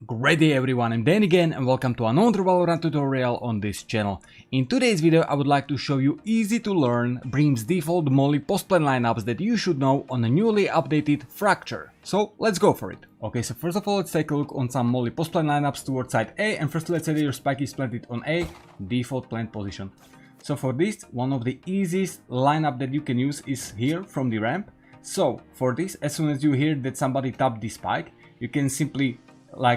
Great day everyone, I'm Dan again and welcome to another Valorant tutorial on this channel. In today's video I would like to show you easy to learn Brim's default molly postplan lineups that you should know on a newly updated Fracture. So let's go for it. Okay, so first of all let's take a look on some molly postplan lineups towards side A, and first let's say that your spike is planted on A, default plant position. So for this, one of the easiest lineup that you can use is here from the ramp. So for this, as soon as you hear that somebody tapped the spike, you can simply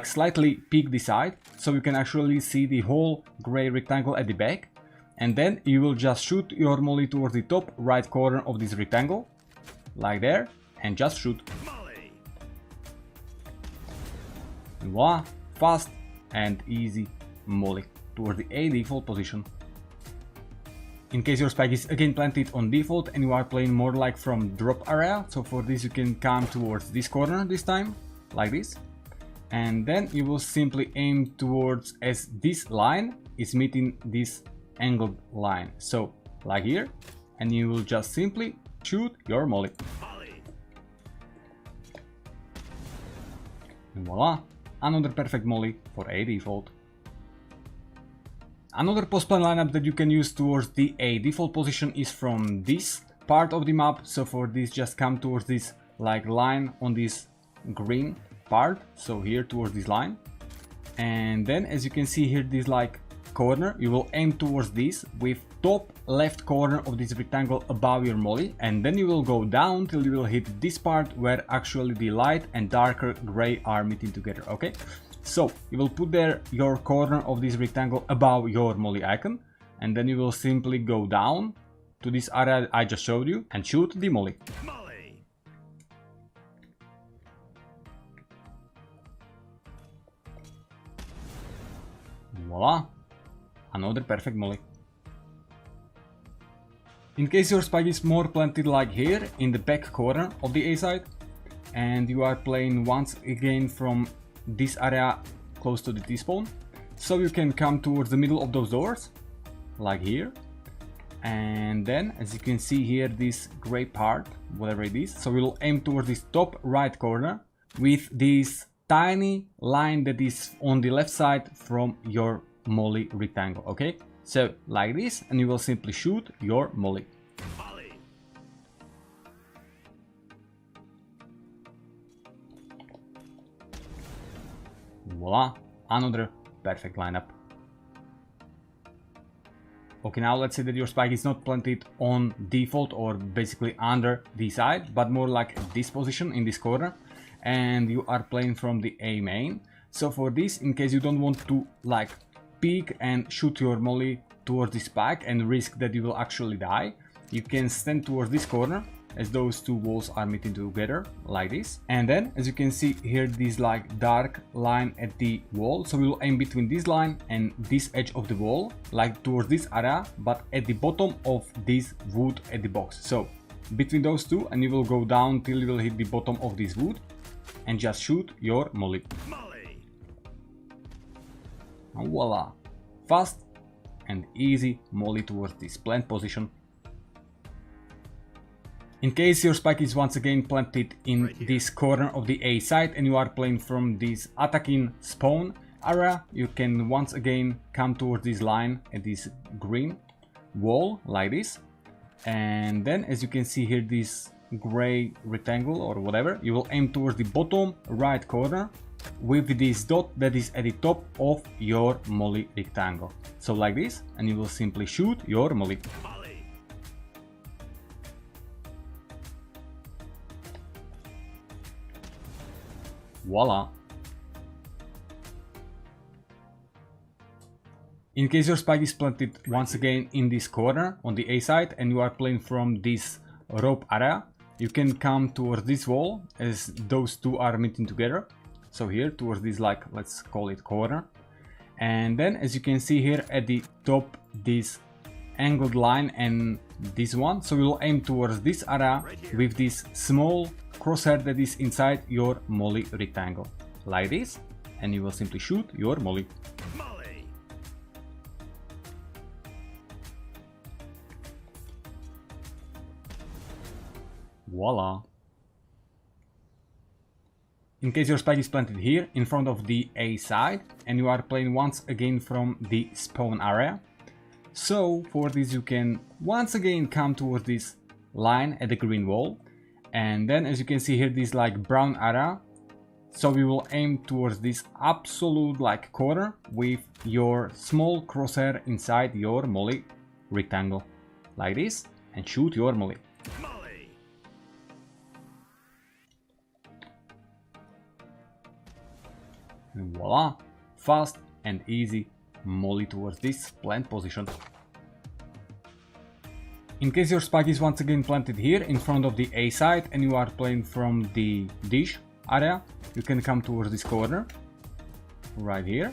slightly peek the side, so you can actually see the whole gray rectangle at the back, and then you will just shoot your molly towards the top right corner of this rectangle, like there, and just shoot. And voila, fast and easy molly towards the A default position. In case your spike is again planted on default and you are playing more like from drop area, so for this you can come towards this corner this time, like this. And then you will simply aim towards as this line is meeting this angled line, so like here, and you will just simply shoot your molly. And voila, another perfect molly for A default. Another postplan lineup that you can use towards the A default position is from this part of the map. So for this, just come towards this line on this green part, so here towards this line, and then as you can see here, this corner, you will aim towards this with top left corner of this rectangle above your molly, and then you will go down till you will hit this part where actually the light and darker gray are meeting together. Okay, so you will put there your corner of this rectangle above your molly icon, and then you will simply go down to this area I just showed you and shoot the molly. Voila, another perfect molly. In case your spike is more planted like here in the back corner of the A side, and you are playing once again from this area close to the T-spawn, so you can come towards the middle of those doors, like here, and then as you can see here, this gray part, whatever it is, so we will aim towards this top right corner with this tiny line that is on the left side from your molly rectangle. Okay, so like this, and you will simply shoot your molly. Voila, another perfect lineup. Okay, now let's say that your spike is not planted on default or basically under the side, but more like this position in this corner, and you are playing from the A main. So for this, in case you don't want to peek and shoot your molly towards the spike and risk that you will actually die, you can stand towards this corner as those two walls are meeting together, like this. And then as you can see here, this dark line at the wall, so we will aim between this line and this edge of the wall, towards this area, but at the bottom of this wood at the box, so between those two, and you will go down till you will hit the bottom of this wood and just shoot your molly. And voila, fast and easy molly towards this plant position. In case your spike is once again planted in this corner of the A side and you are playing from this attacking spawn area, you can once again come towards this line at this green wall, like this, and then as you can see here, this gray rectangle or whatever, you will aim towards the bottom right corner with this dot that is at the top of your molly rectangle, so like this, and you will simply shoot your molly. Voila. In case your spike is planted once again in this corner on the A side and you are playing from this rope area, you can come towards this wall as those two are meeting together, so here towards this let's call it corner, and then as you can see here at the top, this angled line and this one, so we will aim towards this area with this small crosshair that is inside your molly rectangle, like this, and you will simply shoot your molly. Voila. In case your spike is planted here in front of the A side and you are playing once again from the spawn area. So for this you can once again come towards this line at the green wall, and then as you can see here, this like brown area. So we will aim towards this absolute like corner with your small crosshair inside your molly rectangle like this, and shoot your molly. And voila, fast and easy molly towards this plant position. In case your spike is once again planted here in front of the A side and you are playing from the dish area, you can come towards this corner right here,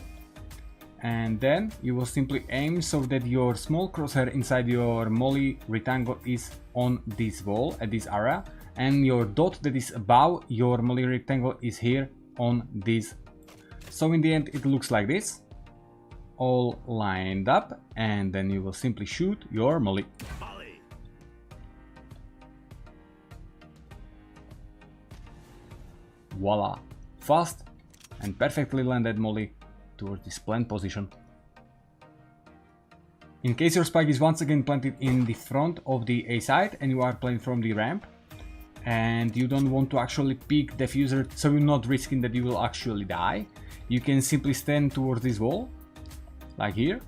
and then you will simply aim so that your small crosshair inside your molly rectangle is on this wall at this area, and your dot that is above your molly rectangle is here on this. So in the end it looks like this, all lined up, and then you will simply shoot your molly. Voila, fast and perfectly landed molly towards this plant position. In case your spike is once again planted in the front of the A side and you are playing from the ramp and you don't want to actually pick diffuser, so you're not risking that you will actually die, you can simply stand towards this wall like here,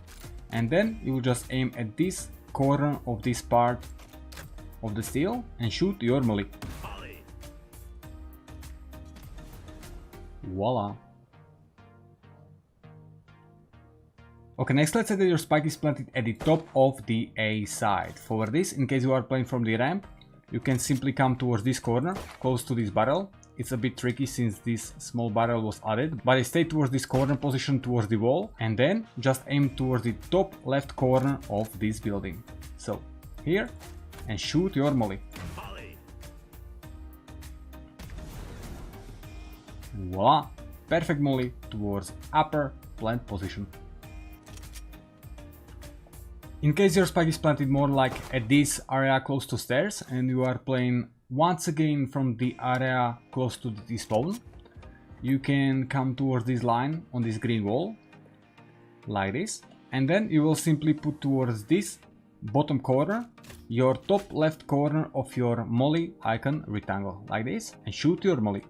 and then you will just aim at this corner of this part of the steel and shoot your molly. Voila. Okay, next let's say that your spike is planted at the top of the A side. For this, in case you are playing from the ramp, you can simply come towards this corner, close to this barrel. It's a bit tricky since this small barrel was added, but I stay towards this corner position towards the wall, and then just aim towards the top left corner of this building. So, here, and shoot your molly. Voila! Perfect molly towards upper plant position. In case your spike is planted more like at this area close to stairs and you are playing once again from the area close to the spawn, you can come towards this line on this green wall like this, and then you will simply put towards this bottom corner your top left corner of your molly icon rectangle like this, and shoot your molly.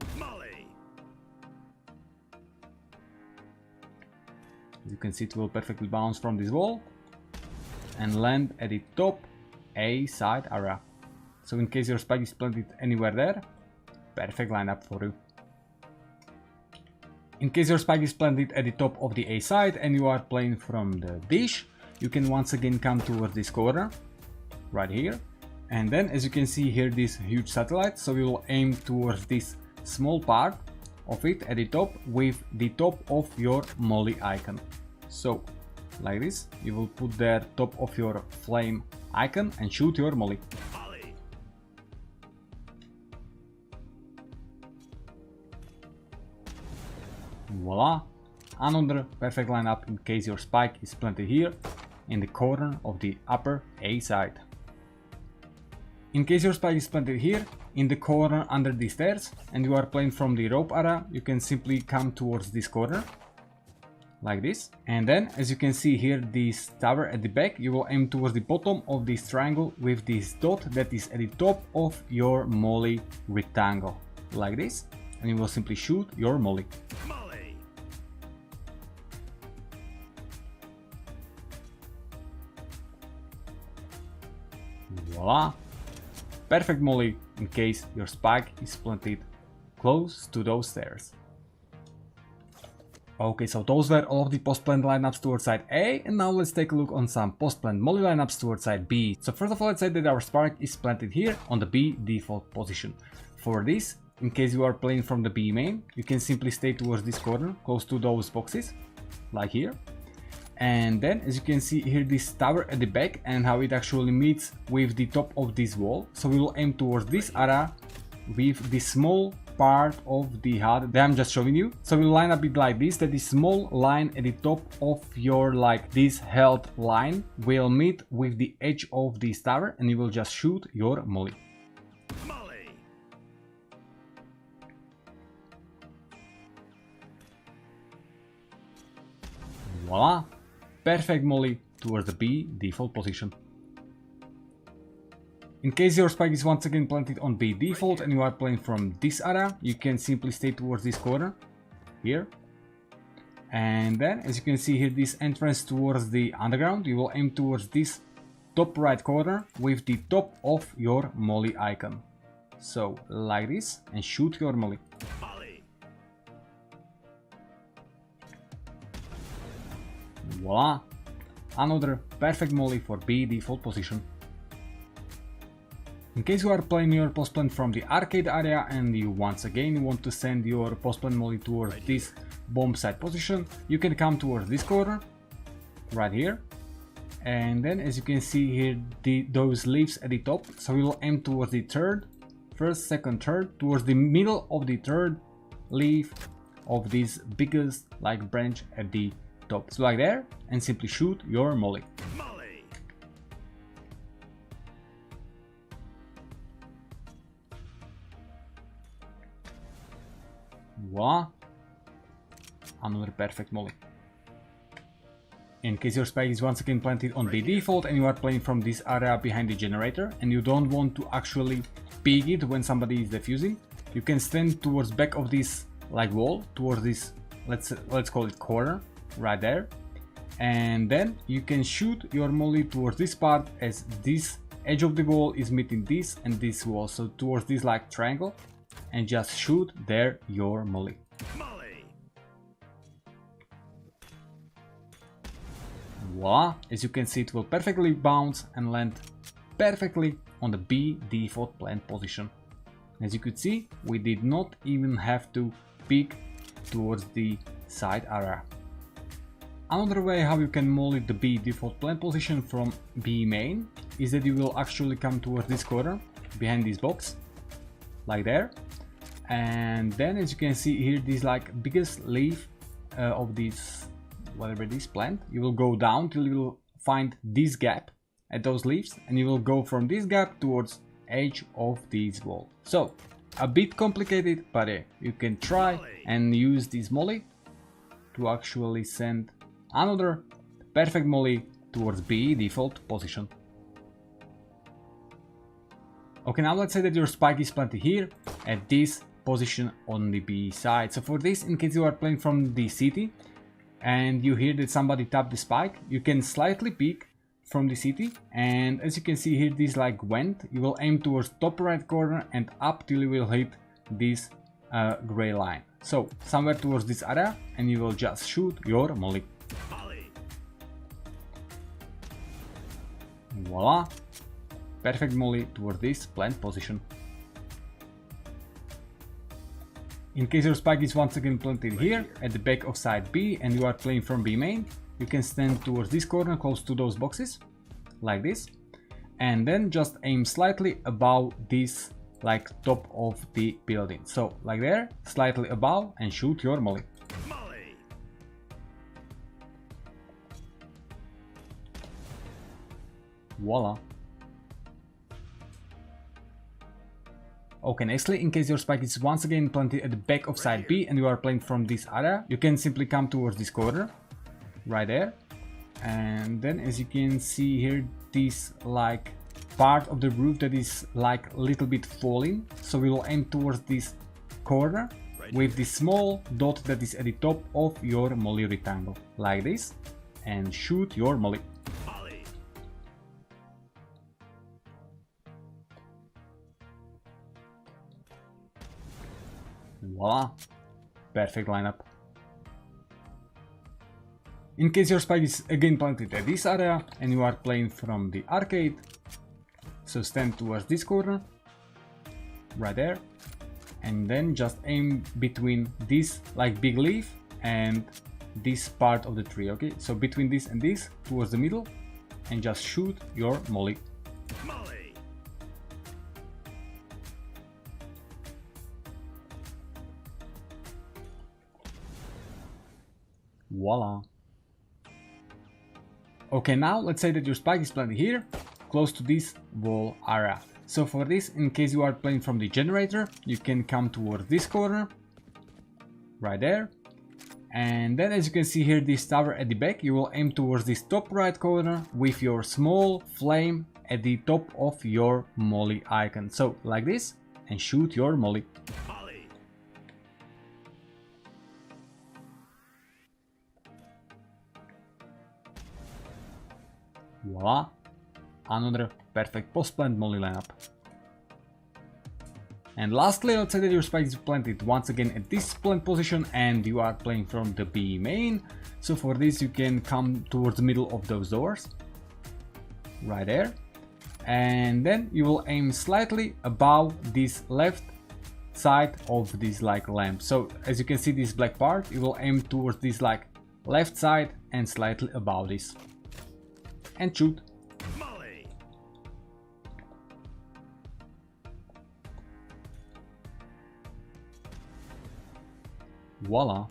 As you can see, it will perfectly bounce from this wall and land at the top A side area. So in case your spike is planted anywhere there, perfect lineup for you. In case your spike is planted at the top of the A side and you are playing from the dish, you can once again come towards this corner right here, and then as you can see here, this huge satellite, so we will aim towards this small part of it at the top with the top of your molly icon. So like this, you will put there top of your flame icon and shoot your molly. Voila, another perfect lineup in case your spike is planted here in the corner of the upper A side. In case your spike is planted here in the corner under the stairs and you are playing from the rope area, you can simply come towards this corner like this, and then as you can see here, this tower at the back, you will aim towards the bottom of this triangle with this dot that is at the top of your molly rectangle like this, and you will simply shoot your molly. Voila! Perfect molly in case your spike is planted close to those stairs. Okay, so those were all of the post-plant lineups towards side A, and now let's take a look on some post-plant molly lineups towards side B. So first of all, let's say that our spark is planted here on the B default position. For this, in case you are playing from the B main, you can simply stay towards this corner, close to those boxes, like here. And then, as you can see here, this tower at the back and how it actually meets with the top of this wall. So we will aim towards this area with this small part of the HUD that I'm just showing you. So we'll line up it like this, that this small line at the top of your, like this health line, will meet with the edge of this tower, and you will just shoot your molly. Voila! Perfect molly towards the B default position. In case your spike is once again planted on B default and you are playing from this area, you can simply stay towards this corner, here. And then, as you can see here, this entrance towards the underground, you will aim towards this top right corner with the top of your molly icon. So, like this, and shoot your molly. Voila! Another perfect molly for B default position. In case you are playing your post plant from the arcade area and you once again want to send your post plant molly towards this bomb site position, you can come towards this corner, right here. And then, as you can see here, those leaves at the top, so we will aim towards the first, second, third, towards the middle of the third leaf of this biggest like branch at the top. So like there, and simply shoot your molly. Voila! Another perfect molly. In case your spike is once again planted on the default and you are playing from this area behind the generator and you don't want to actually peek it when somebody is defusing, you can stand towards back of this like wall, towards this, let's call it corner, right there. And then you can shoot your molly towards this part, as this edge of the wall is meeting this and this wall, so towards this like triangle, and just shoot there your molly. Voila! As you can see, it will perfectly bounce and land perfectly on the B default plant position. As you could see, we did not even have to peek towards the side area. Another way how you can molly the B default plant position from B main is that you will actually come towards this corner behind this box, like there. And then, as you can see here, this like biggest leaf of this, whatever this plant, you will go down till you will find this gap at those leaves, and you will go from this gap towards edge of this wall. So a bit complicated, but you can try and use this molly to actually send another perfect molly towards B default position. Okay, now let's say that your spike is planted here at this position on the B side. So for this, in case you are playing from the city and you hear that somebody tapped the spike, you can slightly peek from the city, and as you can see here, this like vent, you will aim towards top right corner and up till you will hit this gray line. So somewhere towards this area, and you will just shoot your molly. Voila! Perfect molly towards this plant position. In case your spike is once again planted here at the back of side B and you are playing from B main, you can stand towards this corner close to those boxes, like this, and then just aim slightly above this like top of the building. So like there, slightly above, and shoot your molly. Voila! Okay, nextly, in case your spike is once again planted at the back of side B and you are playing from this area, you can simply come towards this corner, right there. And then, as you can see here, this like part of the roof that is like a little bit falling, so we will aim towards this corner with this small dot that is at the top of your molly rectangle, like this, and shoot your molly. Voila! Perfect lineup. In case your spike is again planted at this area and you are playing from the arcade, so stand towards this corner, right there, and then just aim between this like big leaf and this part of the tree, okay? So between this and this, towards the middle, and just shoot your molly. Voila! Okay, now let's say that your spike is planted here, close to this wall area. So for this, in case you are playing from the generator, you can come towards this corner, right there, And then as you can see here, this tower at the back, you will aim towards this top right corner with your small flame at the top of your molly icon. So like this, and shoot your molly. Voila! Another perfect post-plant molly lineup. And lastly, let's say that your spike is planted once again at this plant position and you are playing from the B main. So for this you can come towards the middle of those doors. Right there. And then you will aim slightly above this left side of this like lamp. So as you can see this black part, you will aim towards this like left side and slightly above this. And shoot. Voila.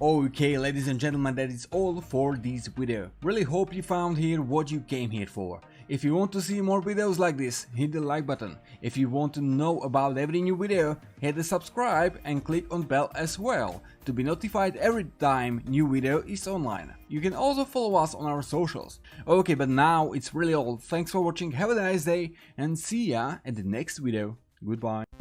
Okay, ladies and gentlemen, that is all for this video. Really hope you found here what you came here for. If you want to see more videos like this, hit the like button. If you want to know about every new video, hit the subscribe and click on bell as well to be notified every time new video is online. You can also follow us on our socials. Okay, but now it's really all. Thanks for watching, have a nice day and see ya at the next video. Goodbye.